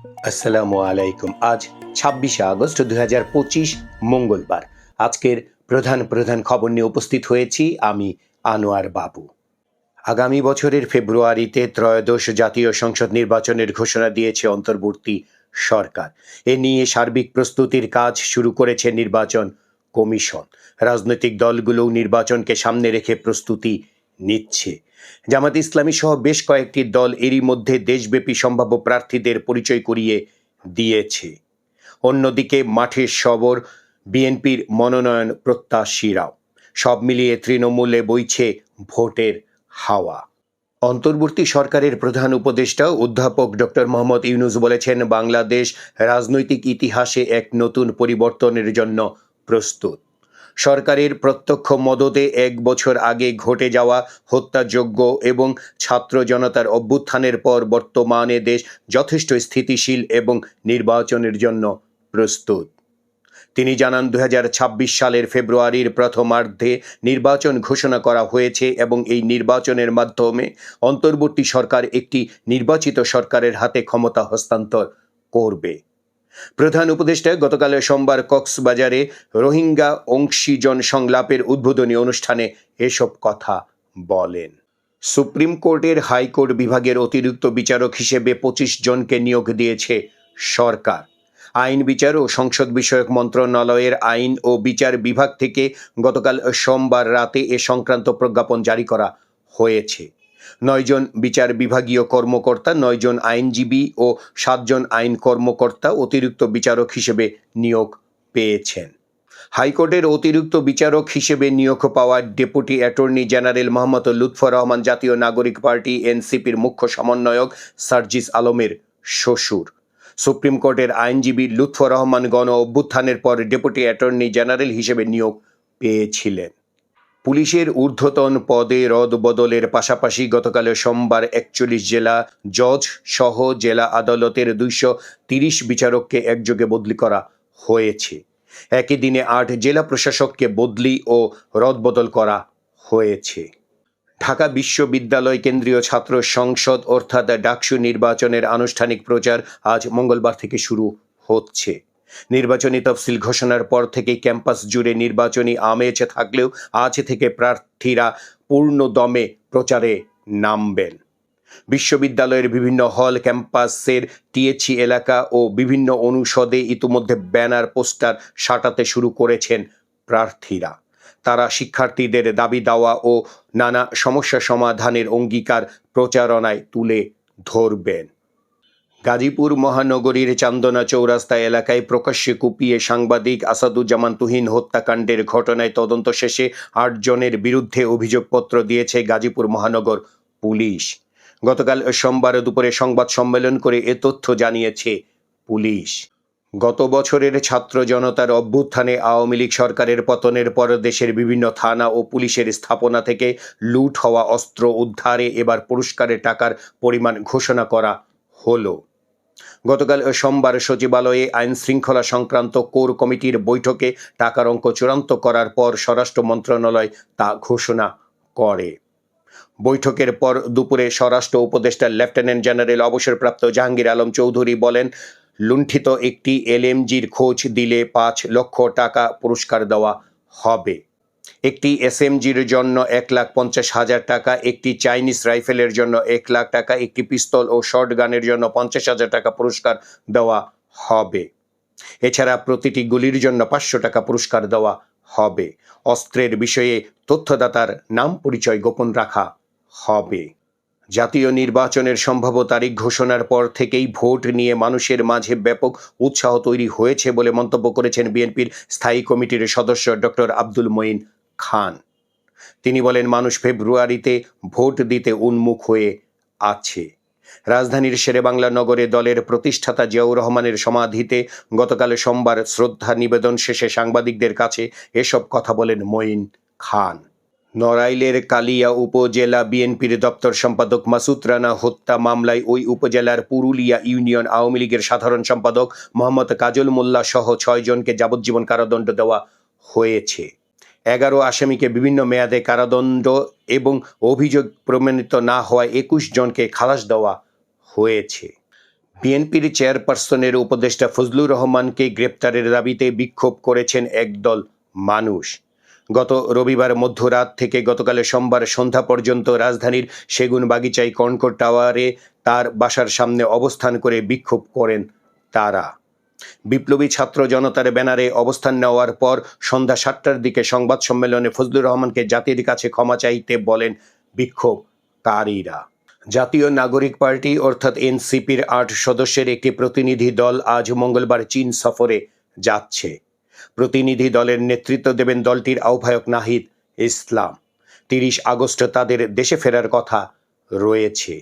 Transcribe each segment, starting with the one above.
আসসালামু আলাইকুম। আজ ২৬শে আগস্ট ২০২৫ মঙ্গলবার। আজকের প্রধান প্রধান খবর নিয়ে উপস্থিত হয়েছি আমি আনোয়ার বাবু। আগামী বছরের ফেব্রুয়ারিতে ত্রয়োদশ জাতীয় সংসদ নির্বাচনের ঘোষণা দিয়েছে অন্তর্বর্তী সরকার। এ নিয়ে সার্বিক প্রস্তুতির কাজ শুরু করেছে নির্বাচন কমিশন। রাজনৈতিক দলগুলোও নির্বাচনকে সামনে রেখে প্রস্তুতি নিচ্ছে। জামাত ইসলামী সহ বেশ কয়েকটি দল এরই মধ্যে দেশব্যাপী সম্ভাব্য প্রার্থীদের পরিচয় করিয়ে দিয়েছে। অন্যদিকে মাঠে সবর বিএনপির মনোনয়ন প্রত্যাশীরাও। সব মিলিয়ে তৃণমূলে বইছে ভোটের হাওয়া। অন্তর্বর্তী সরকারের প্রধান উপদেষ্টা অধ্যাপক ডক্টর মোহাম্মদ ইউনূস বলেছেন, বাংলাদেশ রাজনৈতিক ইতিহাসে এক নতুন পরিবর্তনের জন্য প্রস্তুত। সরকারের প্রত্যক্ষ মদদে ১ বছর আগে ঘটে যাওয়া হত্যাযজ্ঞ এবং ছাত্র জনতার অভ্যুত্থানের পর বর্তমানে দেশ যথেষ্ট স্থিতিশীল এবং নির্বাচনের জন্য প্রস্তুত। তিনি জানান, ২০২৬ সালের ফেব্রুয়ারির প্রথমার্ধে নির্বাচন ঘোষণা করা হয়েছে এবং এই নির্বাচনের মাধ্যমে অন্তর্বর্তী সরকার একটি নির্বাচিত সরকারের হাতে ক্ষমতা হস্তান্তর করবে। প্রধান উপদেষ্টা গতকাল সোমবার কক্সবাজারে রোহিঙ্গা অংশীজন সংলাপের উদ্বোধনী অনুষ্ঠানে এসব কথা বলেন। সুপ্রিম কোর্টের হাইকোর্ট বিভাগের অতিরিক্ত বিচারক হিসেবে ২৫ জনকে নিয়োগ দিয়েছে সরকার। আইন বিচার ও সংসদ বিষয়ক মন্ত্রণালয়ের আইন ও বিচার বিভাগ থেকে গতকাল সোমবার রাতে এ সংক্রান্ত প্রজ্ঞাপন জারি করা হয়েছে। ৯ জন বিচার বিভাগীয় কর্মকর্তা, ৯ জন আইনজীবী ও ৭ জন আইন কর্মকর্তা অতিরিক্ত বিচারক হিসেবে নিয়োগ পেয়েছেন। হাইকোর্টের অতিরিক্ত বিচারক হিসেবে নিয়োগ পাওয়া deputy attorney general Mohammad Lutfar Rahman Jatiya Nagorik party এনসিপির মুখ্য সমন্বয়ক সার্জিস আলমের শ্বশুর। সুপ্রিম কোর্টের আইনজীবী লুৎফর রহমান গণ অভ্যুত্থানের পর ডেপুটি অ্যাটর্নি জেনারেল হিসেবে নিয়োগ পেয়েছিলেন। পুলিশের ঊর্ধ্বতন পদে রদবদলের পাশাপাশি গতকাল সোমবার ৪১ জেলা জজ সহ জেলা আদালতের ২৩০ বিচারককে একযোগে বদলি করা হয়েছে। একই দিনে ৮ জেলা প্রশাসককে বদলি ও রদবদল করা হয়েছে। ঢাকা বিশ্ববিদ্যালয় কেন্দ্রীয় ছাত্র সংসদ অর্থাৎ ডাকসু নির্বাচনের আনুষ্ঠানিক প্রচার আজ মঙ্গলবার থেকে শুরু হচ্ছে। নির্বাচনী তফসিল ঘোষণার পর থেকে ক্যাম্পাস জুড়ে নির্বাচনী আমেজ থাকলেও আজ থেকে প্রার্থীরা পূর্ণ দমে প্রচারে নামবেন। বিশ্ববিদ্যালয়ের বিভিন্ন হল, ক্যাম্পাসের টিএচসি এলাকা ও বিভিন্ন অনুষদে ইতিমধ্যে ব্যানার পোস্টার সাঁটাতে শুরু করেছেন প্রার্থীরা। তারা শিক্ষার্থীদের দাবি দাওয়া ও নানা সমস্যা সমাধানের অঙ্গীকার প্রচারণায় তুলে ধরবেন। গাজীপুর মহানগরীর চান্দনা চৌরাস্তা এলাকায় প্রকাশ্যে কুপিয়ে সাংবাদিক আসাদুজ্জামান তুহিন হত্যাকাণ্ডের ঘটনায় তদন্ত শেষে ৮ জনের বিরুদ্ধে অভিযোগপত্র দিয়েছে গাজীপুর মহানগর পুলিশ। গতকাল সোমবার দুপুরে সংবাদ সম্মেলন করে এ তথ্য জানিয়েছে পুলিশ। গত বছরের ছাত্র জনতার অভ্যুত্থানে আওয়ামী লীগ সরকারের পতনের পর দেশের বিভিন্ন থানা ও পুলিশের স্থাপনা থেকে লুট হওয়া অস্ত্র উদ্ধারে এবার পুরস্কারের টাকার পরিমাণ ঘোষণা করা হলো। গতকাল সোমবার সচিবালয়ে আইন শৃঙ্খলা সংক্রান্ত কোর কমিটির বৈঠকে টাকার অঙ্ক চূড়ান্ত করার পর স্বরাষ্ট্র মন্ত্রণালয় তা ঘোষণা করে। বৈঠকের পর দুপুরে স্বরাষ্ট্র উপদেষ্টা লেফটেন্যান্ট জেনারেল অবসরপ্রাপ্ত জাহাঙ্গীর আলম চৌধুরী বলেন, লুণ্ঠিত একটি এলএমজির খোঁজ দিলে ৫ লক্ষ টাকা পুরস্কার দেওয়া হবে। একটি এসএমজির জন্য ১,৫০,০০০ টাকা, একটি চাইনিজ রাইফেলের জন্য ১ লাখ টাকা, একটি পিস্তল ও শর্ট গানের জন্য ৫০,০০০ টাকা পুরস্কার দেওয়া হবে। এছাড়া প্রতিটি গুলির জন্য ৫০০ টাকা পুরস্কার দেওয়া হবে। অস্ত্রের বিষয়ে তথ্যদাতার নাম পরিচয় গোপন রাখা হবে। জাতীয় নির্বাচনের সম্ভাব্য তারিখ ঘোষণার পর থেকেই ভোট নিয়ে মানুষের মাঝে ব্যাপক উৎসাহ তৈরি হয়েছে বলে মন্তব্য করেছেন বিএনপির স্থায়ী কমিটির সদস্য ডক্টর আব্দুল মঈন খান। তিনি বলেন, মানুষ ফেব্রুয়ারিতে ভোট দিতে উন্মুখ হয়ে আছে। রাজধানীর শেরেবাংলা নগরে দলের প্রতিষ্ঠাতা জিয়াউর রহমানের সমাধিতে গতকাল সোমবার শ্রদ্ধা নিবেদন শেষে সাংবাদিকদের কাছে এসব কথা বলেন মঈন খান। নড়াইলের কালিয়া উপজেলা বিএনপির দপ্তর সম্পাদক মাসুদ রানা হত্যা মামলায় ওই উপজেলার পুরুলিয়া ইউনিয়ন আওয়ামী লীগের সাধারণ সম্পাদক মোহাম্মদ কাজল মোল্লা সহ ৬ জনকে যাবজ্জীবন কারাদণ্ড দেওয়া হয়েছে। ১১ আসামিকে বিভিন্ন মেয়াদে কারাদণ্ড এবং অভিযোগ প্রমাণিত না হওয়ায় ২১ জনকে খালাস দেওয়া হয়েছে। বিএনপির চেয়ারপারসনের উপদেষ্টা ফজলুর রহমানকে গ্রেপ্তারের দাবিতে বিক্ষোভ করেছেন একদল মানুষ। গত রবিবার মধ্যরাত থেকে গতকাল সোমবার সন্ধ্যা পর্যন্ত রাজধানীর সেগুনবাগিচায় কনকর্ড টাওয়ারে তার বাসার সামনে অবস্থান করে বিক্ষোভ করেন তারা। বিপ্লবী ছাত্র জনতার ব্যানারে অবস্থান নেওয়ার পর সন্ধ্যা 7টার দিকে সংবাদ সম্মেলনে ফজলুর রহমানকে জাতির কাছে ক্ষমা চাইতে বলেন বিক্ষোভকারীরা। জাতীয় নাগরিক পার্টি অর্থাৎ এনসিপির 8 সদস্যের একটি প্রতিনিধি দল আজ মঙ্গলবার চীন সফরে যাচ্ছে। প্রতিনিধি দলের নেতৃত্ব দেবেন দলটির আহ্বায়ক নাহিদ ইসলাম। 30 আগস্ট তাদের দেশে ফেরার কথা রয়েছে।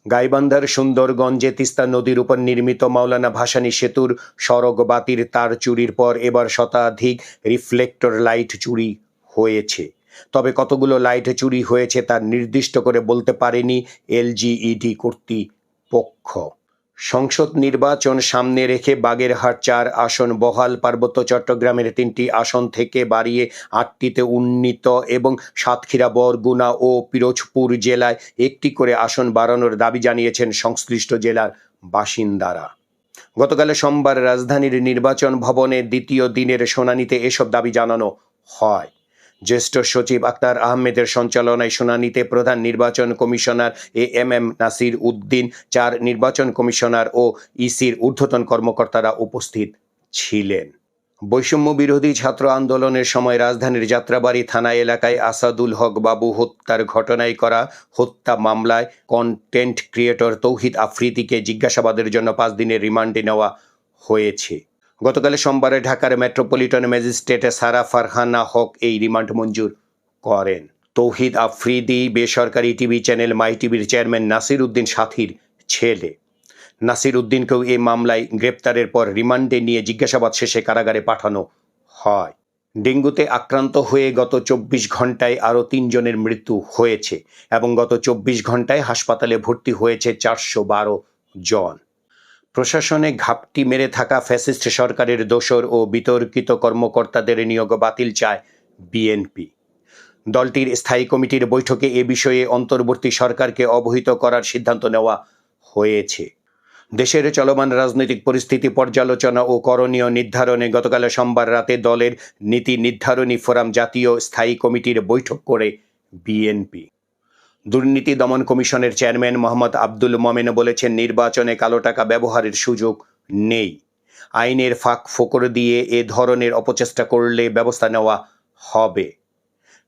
গাইবান্ধার সুন্দরগঞ্জে তিস্তা নদীর উপর নির্মিত মাওলানা ভাসানী সেতুর সড়ক বাতির তার চুরির পর এবার শতাধিক রিফ্লেক্টর লাইট চুরি হয়েছে। তবে কতগুলো লাইট চুরি হয়েছে তা নির্দিষ্ট করে বলতে পারেনি এলজিইডি কর্তৃপক্ষ। সংসদ নির্বাচন সামনে রেখে বাগেরহাট 4 আসন বহাল, পার্বত্য চট্টগ্রামের 3টি আসন থেকে বাড়িয়ে 8টিতে উন্নীত এবং সাতক্ষীরা, বরগুনা ও পিরোজপুর জেলায় 1টি করে আসন বাড়ানোর দাবি জানিয়েছেন সংশ্লিষ্ট জেলার বাসিন্দারা। গতকাল সোমবার রাজধানীর নির্বাচন ভবনে দ্বিতীয় দিনের শুনানিতে এসব দাবি জানানো হয়। জ্যেষ্ঠ সচিব আক্তার আহমেদের সঞ্চালনায় শুনানিতে প্রধান নির্বাচন কমিশনার এএমএম নাসির উদ্দিন, 4 নির্বাচন কমিশনার ও ইসির ঊর্ধ্বতন কর্মকর্তারা উপস্থিত ছিলেন। বৈষম্য বিরোধী ছাত্র আন্দোলনের সময় রাজধানীর যাত্রাবাড়ি থানা এলাকায় আসাদুল হক বাবু হত্যার ঘটনায় করা হত্যা মামলায় কন্টেন্ট ক্রিয়েটর তৌহিদ আফ্রিদিকে জিজ্ঞাসাবাদের জন্য 5 দিনের রিমান্ডে নেওয়া হয়েছে। গতকাল সোমবারে ঢাকার মেট্রোপলিটন ম্যাজিস্ট্রেট সারা ফারহানা হক এই রিমান্ড মঞ্জুর করেন। তৌহিদ আফ্রিদি বেসরকারি টিভি চ্যানেল মাই টিভির চেয়ারম্যান নাসির উদ্দিন সাথীর ছেলে। নাসির উদ্দিনকেও এই মামলায় গ্রেপ্তারের পর রিমান্ডে নিয়ে জিজ্ঞাসাবাদ শেষে কারাগারে পাঠানো হয়। ডেঙ্গুতে আক্রান্ত হয়ে গত 24 ঘন্টায় আরও 3 জনের মৃত্যু হয়েছে এবং গত 24 ঘন্টায় হাসপাতালে ভর্তি হয়েছে 412 জন। প্রশাসনে ঘাপটি মেরে থাকা ফ্যাসিস্ট সরকারের দোসর ও বিতর্কিত কর্মকর্তাদের নিয়োগ বাতিল চায় বিএনপি। দলটির স্থায়ী কমিটির বৈঠকে এ বিষয়ে অন্তর্বর্তী সরকারকে অবহিত করার সিদ্ধান্ত নেওয়া হয়েছে। দেশের চলমান রাজনৈতিক পরিস্থিতি পর্যালোচনা ও করণীয় নির্ধারণে গতকাল সোমবার রাতে দলের নীতি নির্ধারণী ফোরাম জাতীয় স্থায়ী কমিটির বৈঠক করে বিএনপি। দুর্নীতি দমন কমিশনের চেয়ারম্যান মোহাম্মদ আব্দুল মোমেন বলেছেন, নির্বাচনে কালো টাকা ব্যবহারের সুযোগ নেই। আইনের ফাঁক ফোকর দিয়ে এ ধরনের অপচেষ্টা করলে ব্যবস্থা নেওয়া হবে।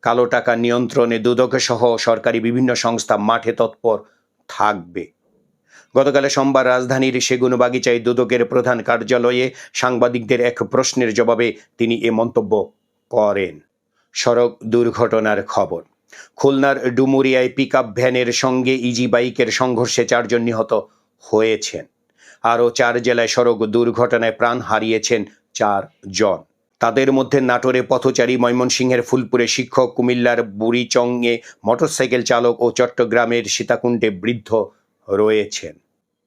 কালো টাকা নিয়ন্ত্রণে দুদক সহ সরকারি বিভিন্ন সংস্থা মাঠে তৎপর থাকবে। গতকাল সোমবার রাজধানীর সেগুনবাগিচায় দুদকের প্রধান কার্যালয়ে সাংবাদিকদের এক প্রশ্নের জবাবে তিনি এ মন্তব্য করেন। সড়ক দুর্ঘটনার খবর। খুলনার ডুমুরিয়ায় পিকআপ ভ্যানের সঙ্গে ইজি বাইকের সংঘর্ষে 4 জন নিহত হয়েছেন। আরও 4 জেলায় সড়ক দুর্ঘটনায় প্রাণ হারিয়েছেন 4 জন। তাদের মধ্যে নাটোরে পথচারী, ময়মনসিংহের ফুলপুরে শিক্ষক, কুমিল্লার বুড়িচংয়ে মোটরসাইকেল চালক ও চট্টগ্রামের সীতাকুণ্ডে বৃদ্ধ রয়েছেন।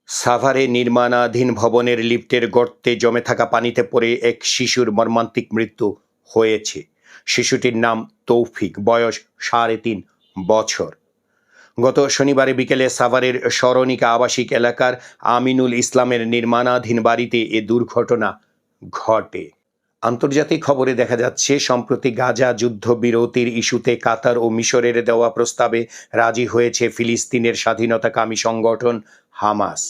সাভারে নির্মাণাধীন ভবনের লিফটের গর্তে জমে থাকা পানিতে পড়ে এক শিশুর মর্মান্তিক মৃত্যু হয়েছে। শিশুটির নাম তৌফিক, বয়স 3.5 বছর। গত শনিবার বিকেলে সাভারের সরণিকা আবাসিক এলাকার আমিনুল ইসলামের নির্মাণাধীন বাড়িতে এ দুর্ঘটনা ঘটে। আন্তর্জাতিক খবরে দেখা যাচ্ছে, সম্প্রতি গাজা যুদ্ধবিরতির ইস্যুতে কাতার ও মিশরের দেওয়া প্রস্তাবে রাজি হয়েছে ফিলিস্তিনের স্বাধীনতাকামী সংগঠন হামাস।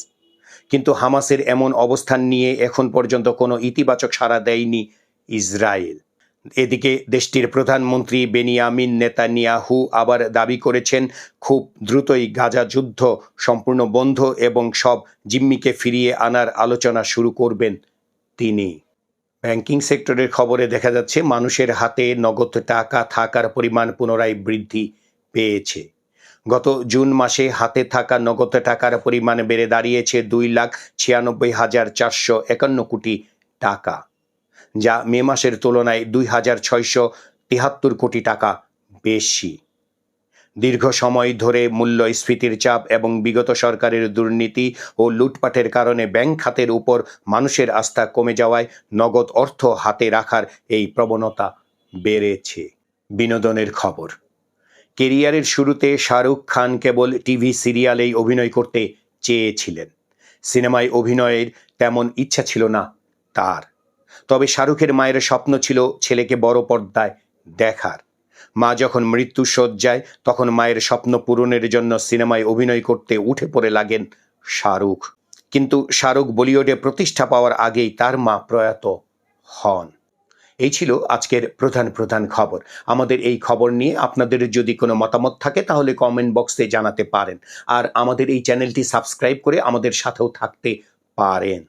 কিন্তু হামাসের এমন অবস্থান নিয়ে এখন পর্যন্ত কোনো ইতিবাচক সাড়া দেয়নি ইসরায়েল। এদিকে দেশটির প্রধানমন্ত্রী বেনিয়ামিন নেতানিয়াহু আবার দাবি করেছেন, খুব দ্রুতই গাজা যুদ্ধ সম্পূর্ণ বন্ধ এবং সব জিম্মিকে ফিরিয়ে আনার আলোচনা শুরু করবেন তিনি। ব্যাংকিং সেক্টরের খবরে দেখা যাচ্ছে, মানুষের হাতে নগদ টাকা থাকার পরিমাণ পুনরায় বৃদ্ধি পেয়েছে। গত জুন মাসে হাতে থাকা নগদ টাকার পরিমাণ বেড়ে দাঁড়িয়েছে 2,96,451 কোটি টাকা, যা মে মাসের তুলনায় 2,673 কোটি টাকা বেশি। দীর্ঘ সময় ধরে মূল্যস্ফীতির চাপ এবং বিগত সরকারের দুর্নীতি ও লুটপাটের কারণে ব্যাংক খাতের উপর মানুষের আস্থা কমে যাওয়ায় নগদ অর্থ হাতে রাখার এই প্রবণতা বেড়েছে। বিনোদনের খবর। কেরিয়ারের শুরুতে শাহরুখ খান কেবল টিভি সিরিয়ালেই অভিনয় করতে চেয়েছিলেন, সিনেমায় অভিনয়ের তেমন ইচ্ছা ছিল না তার। তবে শাহরুখের মায়ের স্বপ্ন ছিল ছেলেকে বড় পর্দায় দেখার। মা যখন মৃত্যু শয্যায়, তখন মায়ের স্বপ্ন পূরণের জন্য সিনেমায় অভিনয় করতে উঠে পড়ে লাগেন শাহরুখ। কিন্তু শাহরুখ বলিউডে প্রতিষ্ঠা পাওয়ার আগেই তার মা প্রয়াত হন। এই ছিল আজকের প্রধান খবর। আমাদের এই খবর নিয়ে আপনাদের যদি কোনো মতামত থাকে তাহলে কমেন্ট বক্সে জানাতে পারেন। আর আমাদের এই চ্যানেলটি সাবস্ক্রাইব করে আমাদের সাথেও থাকতে পারেন।